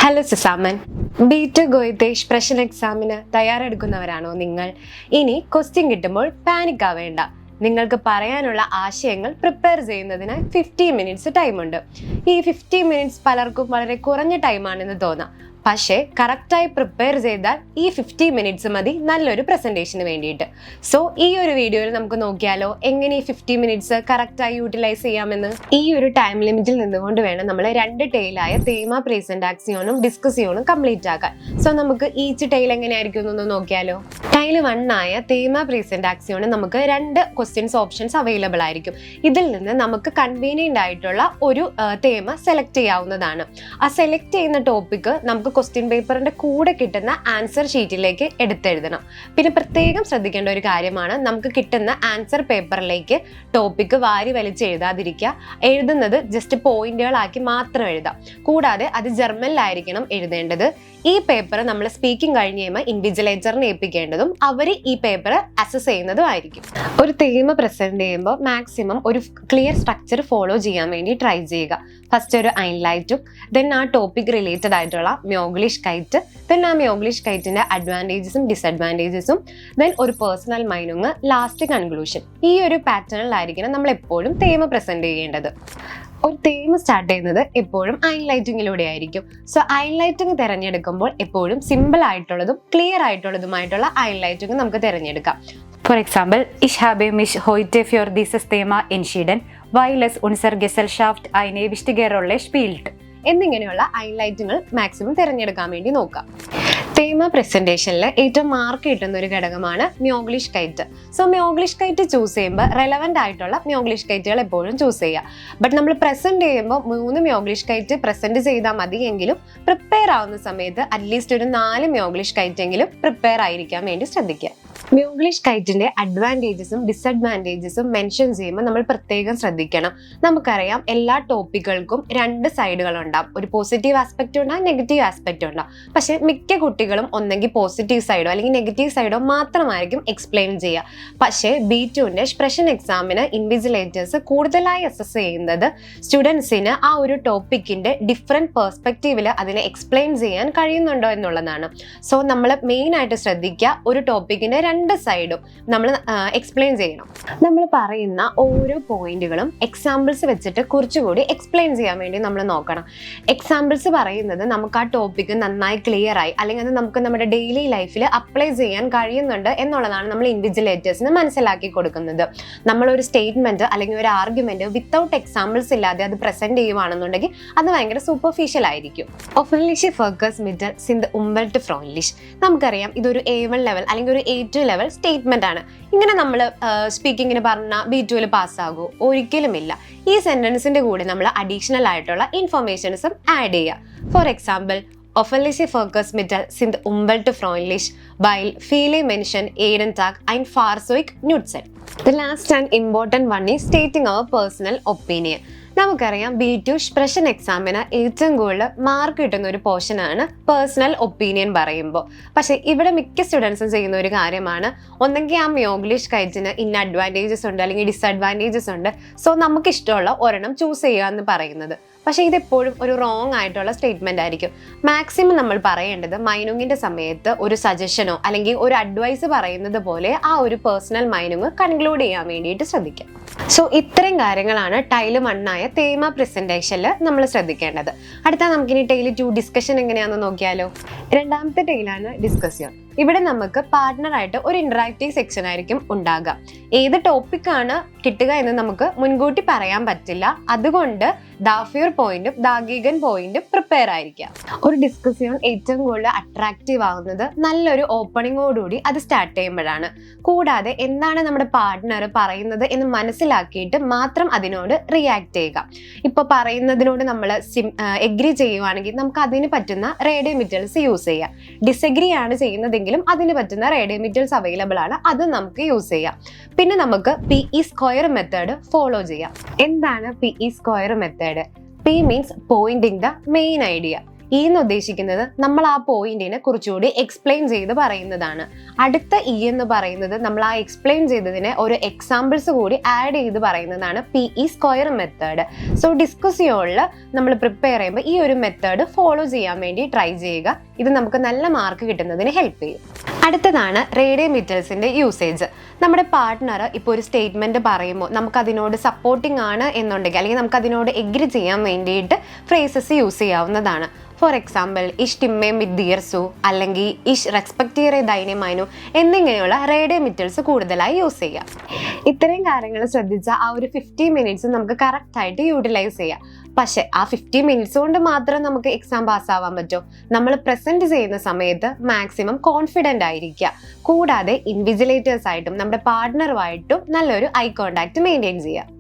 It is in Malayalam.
ഹലോ സുസാമൻ, B2 ഗോയത്തെ Sprechen എക്സാമിന് തയ്യാറെടുക്കുന്നവരാണോ നിങ്ങൾ? ഇനി ക്വസ്റ്റ്യൻ കിട്ടുമ്പോൾ പാനിക് ആവേണ്ട. നിങ്ങൾക്ക് പറയാനുള്ള ആശയങ്ങൾ പ്രിപ്പയർ ചെയ്യുന്നതിന് 50 മിനിറ്റ്സ് ടൈമുണ്ട്. ഈ 50 മിനിറ്റ്സ് പലർക്കും വളരെ കുറഞ്ഞ ടൈമാണെന്ന് തോന്നാം. പക്ഷേ കറക്റ്റായി പ്രിപ്പയർ ചെയ്താൽ ഈ 50 മിനിറ്റ്സ് മതി നല്ലൊരു പ്രസന്റേഷന് വേണ്ടിയിട്ട്. സോ ഈ ഒരു വീഡിയോയിൽ നമുക്ക് നോക്കിയാലോ എങ്ങനെ ഈ 50 മിനിറ്റ്സ് കറക്റ്റായി യൂട്ടിലൈസ് ചെയ്യാമെന്ന്. ഈ ഒരു ടൈം ലിമിറ്റിൽ നിന്നുകൊണ്ട് വേണം നമ്മൾ 2 ടെയിലായ തേമ പ്രസന്റാക്സിയോണും ഡിസ്കസിയോണും കംപ്ലീറ്റ് ആക്കാൻ. സോ നമുക്ക് ഈച്ച് ടെയിൽ എങ്ങനെയായിരിക്കും എന്ന് നോക്കിയാലോ. ടൈൽ 1 ആയ തേമ പ്രസന്റാക്സിയോണ് നമുക്ക് 2 ക്വസ്റ്റ്യൻസ് ഓപ്ഷൻസ് അവൈലബിൾ ആയിരിക്കും. ഇതിൽ നിന്ന് നമുക്ക് കൺവീനിയന്റ് ആയിട്ടുള്ള ഒരു തേമ സെലക്ട് ചെയ്യാവുന്നതാണ്. ആ സെലക്ട് ചെയ്യുന്ന ടോപ്പിക് നമുക്ക് ക്വസ്റ്റ്യൻ പേപ്പറിന്റെ കൂടെ കിട്ടുന്ന ആൻസർ ഷീറ്റിലേക്ക് എടുത്തെഴുതണം. പിന്നെ പ്രത്യേകം ശ്രദ്ധിക്കേണ്ട ഒരു കാര്യമാണ്, നമുക്ക് കിട്ടുന്ന ആൻസർ പേപ്പറിലേക്ക് ടോപ്പിക് വാരി വലിച്ച് എഴുതാതിരിക്കുക. എഴുതുന്നത് ജസ്റ്റ് പോയിന്റുകളാക്കി മാത്രം എഴുതാം. കൂടാതെ അത് ജർമ്മനിലായിരിക്കണം എഴുതേണ്ടത്. ഈ പേപ്പർ നമ്മൾ സ്പീക്കിംഗ് കഴിഞ്ഞ് കഴിയുമ്പോൾ ഇൻവിജിലേറ്ററിനെ ഏൽപ്പിക്കേണ്ടതും അവർ ഈ പേപ്പർ അസസ് ചെയ്യുന്നതും ആയിരിക്കും. ഒരു തേമ പ്രസന്റ് ചെയ്യുമ്പോൾ മാക്സിമം ഒരു ക്ലിയർ സ്ട്രക്ചർ ഫോളോ ചെയ്യാൻ വേണ്ടി ട്രൈ ചെയ്യുക. ഫസ്റ്റ് ഒരു ഐൻലൈറ്റും, ദെൻ ആ ടോപ്പിക് റിലേറ്റഡ് ആയിട്ടുള്ള മ്യോഗ്ലിഷ്കൈറ്റ്, ദെൻ ആ മ്യോഗ്ലിഷ്കൈറ്റിന്റെ അഡ്വാൻറ്റേജസും ഡിസഡ്വാൻറ്റേജസും, ദെൻ ഒരു പേഴ്സണൽ മൈനുങ്, ലാസ്റ്റ് കൺക്ലൂഷൻ. ഈ ഒരു പാറ്റേണിലായിരിക്കണം നമ്മൾ എപ്പോഴും തേമ പ്രസന്റ് ചെയ്യേണ്ടത്. ഒരു തേമ സ്റ്റാർട്ട് ചെയ്യുന്നത് എപ്പോഴും ഐൻലൈറ്റിങ്ങിലൂടെ ആയിരിക്കും. സോ ഐൻലൈറ്റിങ് തിരഞ്ഞെടുക്കുമ്പോൾ എപ്പോഴും സിമ്പിൾ ആയിട്ടുള്ളതും ക്ലിയർ ആയിട്ടുള്ളതുമായിട്ടുള്ള ഐൻലൈറ്റിങ് നമുക്ക് തിരഞ്ഞെടുക്കാം. For example, ich habe mich heute für dieses Thema entschieden, weil es unser Gesellschaft eine wichtige Rolle spielt. എന്നിങ്ങനെയുള്ള ഹൈലൈറ്റുകൾ മാക്സിമം തിരഞ്ഞെടുക്കാൻ വേണ്ടി നോക്കാം. തേമ പ്രസന്റേഷനിൽ ഏറ്റവും മാർക്ക് കിട്ടുന്ന ഒരു ഘടകമാണ് മ്യോഗ്ലിഷ്കൈറ്റ്. സോ മ്യോഗ്ലിഷ്കൈറ്റ് ചൂസ് ചെയ്യുമ്പോൾ റെലവെന്റ് ആയിട്ടുള്ള മ്യോഗ്ലിഷ്കൈറ്റുകൾ എപ്പോഴും ചൂസ് ചെയ്യുക. ബട്ട് നമ്മൾ പ്രസന്റ് ചെയ്യുമ്പോൾ 3 മ്യോഗ്ലിഷ്കൈറ്റ് പ്രസന്റ് ചെയ്താൽ മതി എങ്കിലും പ്രിപ്പയർ ആവുന്ന സമയത്ത് അറ്റ്ലീസ്റ്റ് ഒരു 4 മ്യോഗ്ലിഷ്കൈറ്റ് എങ്കിലും പ്രിപ്പയർ ആയിരിക്കാൻ വേണ്ടി ശ്രദ്ധിക്കുക. മ്യോഗ്ലിഷ്കൈറ്റിന്റെ അഡ്വാൻറ്റേജസും ഡിസഡ്വാൻറ്റേജസും മെൻഷൻ ചെയ്യുമ്പോൾ നമ്മൾ പ്രത്യേകം ശ്രദ്ധിക്കണം. നമുക്കറിയാം എല്ലാ ടോപ്പിക്കുകൾക്കും 2 സൈഡുകൾ ഉണ്ടാവും. ഒരു പോസിറ്റീവ് ആസ്പെക്റ്റ് ഉണ്ടാവും, നെഗറ്റീവ് ആസ്പെക്റ്റ് ഉണ്ടാവും. പക്ഷെ മിക്ക കുട്ടികളും ഒന്നെങ്കിൽ പോസിറ്റീവ് സൈഡോ അല്ലെങ്കിൽ നെഗറ്റീവ് സൈഡോ മാത്രമായിരിക്കും എക്സ്പ്ലെയിൻ ചെയ്യുക. പക്ഷേ B2ന്റെ Sprechen എക്സാമിന് ഇൻവിജിലേറ്റേഴ്സ് കൂടുതലായി അസസ് ചെയ്യുന്നത് സ്റ്റുഡൻസിന് ആ ഒരു ടോപ്പിക്കിന്റെ ഡിഫറെന്റ് പെർസ്പെക്റ്റീവിൽ അതിനെ എക്സ്പ്ലെയിൻ ചെയ്യാൻ കഴിയുന്നുണ്ടോ എന്നുള്ളതാണ്. സോ നമ്മൾ മെയിൻ ആയിട്ട് ശ്രദ്ധിക്കുക, ഒരു ടോപ്പിക്കിന്റെ 2 സൈഡും നമ്മൾ എക്സ്പ്ലെയിൻ ചെയ്യണം. നമ്മൾ പറയുന്ന ഓരോ പോയിന്റുകളും എക്സാമ്പിൾസ് വെച്ചിട്ട് കുറച്ചുകൂടി എക്സ്പ്ലെയിൻ ചെയ്യാൻ വേണ്ടി നമ്മൾ നോക്കണം. എക്സാമ്പിൾസ് പറയുന്നത് നമുക്ക് ആ ടോപ്പിക്ക് നന്നായി ക്ലിയർ ആയി അല്ലെങ്കിൽ അത് നമുക്ക് നമ്മുടെ ഡെയിലി ലൈഫിൽ അപ്ലൈ ചെയ്യാൻ കഴിയുന്നുണ്ട് എന്നുള്ളതാണ് നമ്മൾ ഇൻവിജിലേറ്റേഴ്സിന് മനസ്സിലാക്കി കൊടുക്കുന്നത്. നമ്മളൊരു സ്റ്റേറ്റ്മെന്റ് അല്ലെങ്കിൽ ഒരു ആർഗ്യുമെന്റ് വിത്തൗട്ട് എക്സാമ്പിൾസ് ഇല്ലാതെ അത് പ്രസന്റ് ചെയ്യുവാണെന്നുണ്ടെങ്കിൽ അത് ഭയങ്കര സൂപ്പർഫിഷ്യൽ ആയിരിക്കും. ഒഫൻലിഷ് ഫോക്കസ് മിറ്റ് സിന്ത് ഉംബൽട്ട് ഫ്രോൺലിഷ്. നമുക്കറിയാം ഇതൊരു A1 ലെവൽ അല്ലെങ്കിൽ ഒരു A2 ലെവൽ സ്റ്റേറ്റ്മെന്റ് ആണ്. ഇങ്ങനെ നമ്മൾ സ്പീക്കിങ്ങിന് പറഞ്ഞാൽ B2 പാസ്സാകുമോ? ഒരിക്കലുമില്ല. ഈ സെന്റൻസിന്റെ കൂടെ നമ്മൾ അഡീഷണൽ ആയിട്ടുള്ള ഇൻഫർമേഷൻസും ആഡ് ചെയ്യുക. For example, Offenliche Verkehrsmittel sind umweltfreundlich, weil viele Menschen jeden Tag ein Fahrzeug nutzen. The last and important one is stating our personal opinion. നമുക്കറിയാം B2 Sprechen എക്സാമിന് ഏറ്റവും കൂടുതൽ മാർക്ക് കിട്ടുന്ന ഒരു പോർഷനാണ് പേഴ്സണൽ ഒപ്പീനിയൻ പറയുമ്പോൾ. പക്ഷേ ഇവിടെ മിക്ക സ്റ്റുഡൻസും ചെയ്യുന്ന ഒരു കാര്യമാണ്, ഒന്നെങ്കിൽ ആ മ്യോഗ്ലിഷ്കൈറ്റിന് ഇന്ന അഡ്വാൻറ്റേജസ് ഉണ്ട് അല്ലെങ്കിൽ ഡിസഡ്വാൻറ്റേജസ് ഉണ്ട്, സോ നമുക്ക് ഇഷ്ടമുള്ള ഒരെണ്ണം ചൂസ് ചെയ്യുക എന്ന് പറയുന്നത്. പക്ഷേ ഇതെപ്പോഴും ഒരു റോങ് ആയിട്ടുള്ള സ്റ്റേറ്റ്മെന്റ് ആയിരിക്കും. മാക്സിമം നമ്മൾ പറയേണ്ടത് മൈനുങ്ങിന്റെ സമയത്ത് ഒരു സജഷനോ അല്ലെങ്കിൽ ഒരു അഡ്വൈസ് പറയുന്നത് പോലെ ആ ഒരു പേഴ്സണൽ മൈനുങ് കൺക്ലൂഡ് ചെയ്യാൻ വേണ്ടിയിട്ട് ശ്രദ്ധിക്കാം. സോ ഇത്രയും കാര്യങ്ങളാണ് ടൈൽ 1 ആയ തേമ പ്രസന്റേഷനിൽ നമ്മൾ ശ്രദ്ധിക്കേണ്ടത്. അടുത്ത നമുക്കിനി ടൈൽ 2 ഡിസ്കഷൻ എങ്ങനെയാണെന്ന് നോക്കിയാലോ. രണ്ടാമത്തെ ടൈലാണ് ഡിസ്കഷൻ. ഇവിടെ നമുക്ക് പാർട്ട്ണറായിട്ട് ഒരു ഇന്ററാക്റ്റീവ് സെക്ഷൻ ആയിരിക്കും ഉണ്ടാകുക. ഏത് ടോപ്പിക്കാണ് കിട്ടുക എന്ന് നമുക്ക് മുൻകൂട്ടി പറയാൻ പറ്റില്ല. അതുകൊണ്ട് ദാഫ്യൂർ പോയിന്റും ദാഗീഗൻ പോയിന്റും പ്രിപ്പയർ ആയിരിക്കുക. ഒരു ഡിസ്കഷൻ ഏറ്റവും കൂടുതൽ അട്രാക്റ്റീവ് ആവുന്നത് നല്ലൊരു ഓപ്പണിങ്ങോടുകൂടി അത് സ്റ്റാർട്ട് ചെയ്യുമ്പോഴാണ്. കൂടാതെ എന്താണ് നമ്മുടെ പാർട്ട്ണർ പറയുന്നത് എന്ന് മനസ്സിലാക്കിയിട്ട് മാത്രം അതിനോട് റിയാക്ട് ചെയ്യുക. ഇപ്പൊ പറയുന്നതിനോട് നമ്മൾ എഗ്രി ചെയ്യുവാണെങ്കിൽ നമുക്ക് അതിന് പറ്റുന്ന റേഡിയോ മെറ്റീരിയൽസ് യൂസ് ചെയ്യാം. ഡിസഗ്രി ആണ് ചെയ്യുന്നതെങ്കിലും അതിന് പറ്റുന്ന റേഡിയോ മെറ്റീരിയൽസ് അവൈലബിൾ ആണ്, അത് നമുക്ക് യൂസ് ചെയ്യാം. പിന്നെ നമുക്ക് PE സ്ക്വയർ മെത്തേഡ് ഫോളോ ചെയ്യാം. എന്താണ് PE square method? P means pointing the main idea. എന്ന് ഉദ്ദേശിക്കുന്നത് നമ്മൾ ആ പോയിന്റിനെ കുറച്ചുകൂടി എക്സ്പ്ലെയിൻ ചെയ്ത് പറയുന്നതാണ്. അടുത്ത ഇ എന്ന് പറയുന്നത് നമ്മൾ ആ എക്സ്പ്ലെയിൻ ചെയ്തതിനെ ഒരു എക്സാമ്പിൾസ് കൂടി ആഡ് ചെയ്ത് പറയുന്നതാണ് PE സ്ക്വയർ മെത്തേഡ്. സോ ഡിസ്കസിയോണിൽ നമ്മൾ പ്രിപ്പയർ ചെയ്യുമ്പോൾ ഈ ഒരു മെത്തേഡ് ഫോളോ ചെയ്യാൻ വേണ്ടി ട്രൈ ചെയ്യുക. ഇത് നമുക്ക് നല്ല മാർക്ക് കിട്ടുന്നതിന് ഹെൽപ്പ് ചെയ്യും. അടുത്തതാണ് റേഡിയോമിറ്റൽസിന്റെ യൂസേജ്. നമ്മുടെ പാർട്ട്ണർ ഇപ്പോൾ ഒരു സ്റ്റേറ്റ്മെന്റ് പറയുമ്പോൾ നമുക്ക് അതിനോട് സപ്പോർട്ടിംഗ് ആണ് എന്നുണ്ടെങ്കിൽ, അല്ലെങ്കിൽ നമുക്ക് അതിനോട് എഗ്രി ചെയ്യാൻ വേണ്ടിയിട്ട് ഫ്രേസസ് യൂസ് ചെയ്യാവുന്നതാണ്. ഫോർ എക്സാമ്പിൾ, ഇഷ് ടിമ്മേ മിത് ദിയർസു, അല്ലെങ്കിൽ ഇഷ് റെസ്പെക്റ്റീറെ ദൈനമാനു എന്നിങ്ങനെയുള്ള റേഡിയോമിറ്റൽസ് കൂടുതലായി യൂസ് ചെയ്യാം. ഇത്രയും കാര്യങ്ങൾ ശ്രദ്ധിച്ച ആ ഒരു 50 മിനിറ്റ്സ് നമുക്ക് കറക്റ്റ് ആയിട്ട് യൂട്ടിലൈസ് ചെയ്യാം. പക്ഷെ ആ 50 മിനിറ്റ്സ് കൊണ്ട് മാത്രം നമുക്ക് എക്സാം പാസ്സാവാൻ പറ്റുമോ? നമ്മൾ പ്രസന്റ് ചെയ്യുന്ന സമയത്ത് മാക്സിമം കോൺഫിഡൻ്റ് ആയിരിക്കുക. കൂടാതെ ഇൻവിജിലേറ്റേഴ്സ് ആയിട്ടും നമ്മുടെ പാർട്ട്ണറുമായിട്ടും നല്ലൊരു ഐ കോണ്ടാക്ട് മെയിൻറ്റെയിൻ ചെയ്യുക.